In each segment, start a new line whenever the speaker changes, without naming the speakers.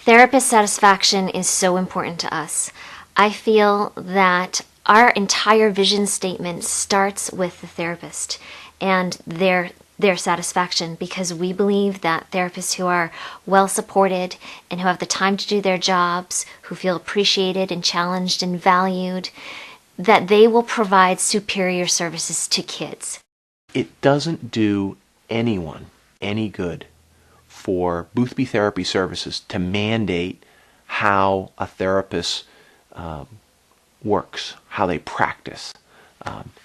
Therapist satisfaction is so important to us. I feel that our entire vision statement starts with the therapist and their satisfaction, because we believe that therapists who are well supported and who have the time to do their jobs, who feel appreciated and challenged and valued, that they will provide superior services to kids.
It doesn't do anyone any good for Boothby Therapy Services to mandate how a therapist works, how they practice.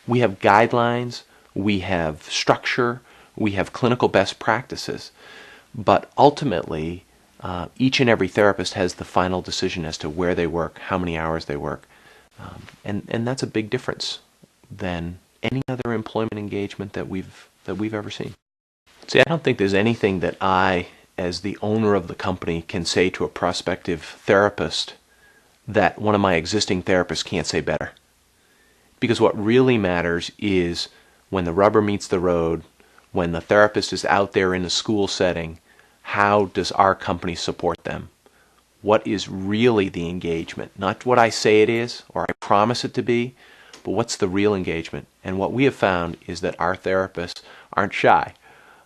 We have guidelines, we have structure, we have clinical best practices, but ultimately each and every therapist has the final decision as to where they work, how many hours they work, and that's a big difference than any other employment engagement that we've ever seen. See, I don't think there's anything that I, as the owner of the company, can say to a prospective therapist that one of my existing therapists can't say better. Because what really matters is when the rubber meets the road, when the therapist is out there in a school setting, how does our company support them? What is really the engagement? Not what I say it is or I promise it to be, but what's the real engagement? And what we have found is that our therapists aren't shy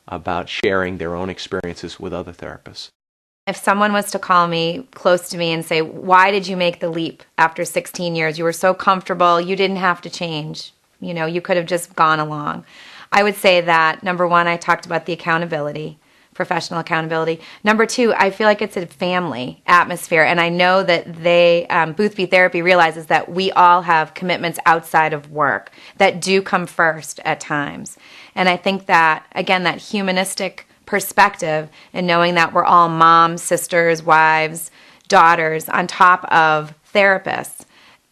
about sharing their own experiences with other therapists.
If someone was to call me close to me and say, why did you make the leap after 16 years? You were so comfortable, you didn't have to change. You know, you could have just gone along. I would say that, number one, I talked about the accountability, professional accountability. Number two, I feel like it's a family atmosphere, and I know that Boothby Therapy realizes that we all have commitments outside of work that do come first at times. And I think that, again, that humanistic perspective and knowing that we're all moms, sisters, wives, daughters on top of therapists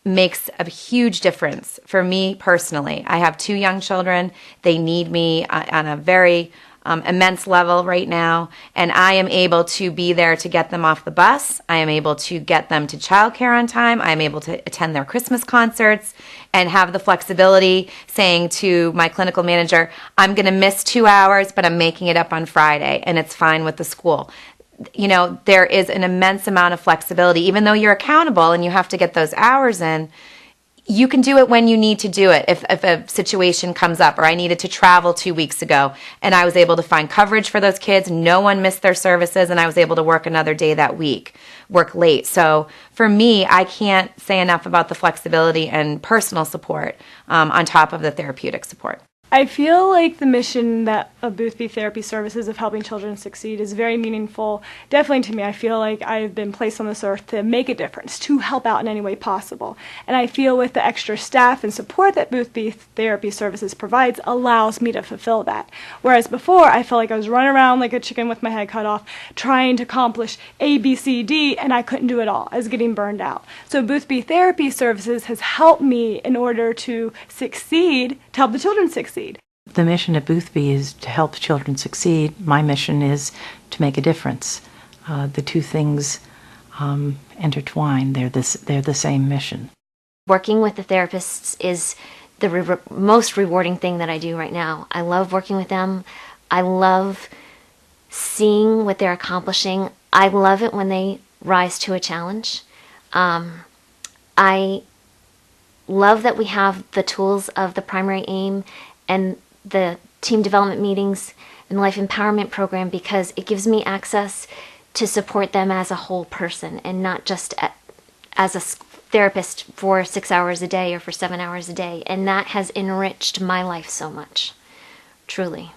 makes a huge difference for me personally. I have 2 young children. They need me on a very immense level right now, and I am able to be there to get them off the bus. I am able to get them to childcare on time. I am able to attend their Christmas concerts and have the flexibility saying to my clinical manager, I'm going to miss 2 hours, but I'm making it up on Friday, and it's fine with the school. You know, there is an immense amount of flexibility. Even though you're accountable and you have to get those hours in, you can do it when you need to do it. If a situation comes up, or I needed to travel 2 weeks ago and I was able to find coverage for those kids, no one missed their services, and I was able to work another day that week, work late. So for me, I can't say enough about the flexibility and personal support on top of the therapeutic support.
I feel like the mission of Boothby Therapy Services of helping children succeed is very meaningful. Definitely to me, I feel like I've been placed on this earth to make a difference, to help out in any way possible. And I feel with the extra staff and support that Boothby Therapy Services provides allows me to fulfill that. Whereas before, I felt like I was running around like a chicken with my head cut off, trying to accomplish A, B, C, D, and I couldn't do it all. I was getting burned out. So Boothby Therapy Services has helped me in order to succeed, to help the children succeed.
The mission at Boothby is to help children succeed. My mission is to make a difference. The two things intertwine. They're the same mission.
Working with the therapists is the most rewarding thing that I do right now. I love working with them. I love seeing what they're accomplishing. I love it when they rise to a challenge. I love that we have the tools of the primary aim and the team development meetings and life empowerment program, because it gives me access to support them as a whole person and not just as a therapist for 6 hours a day or for 7 hours a day. And that has enriched my life so much, truly.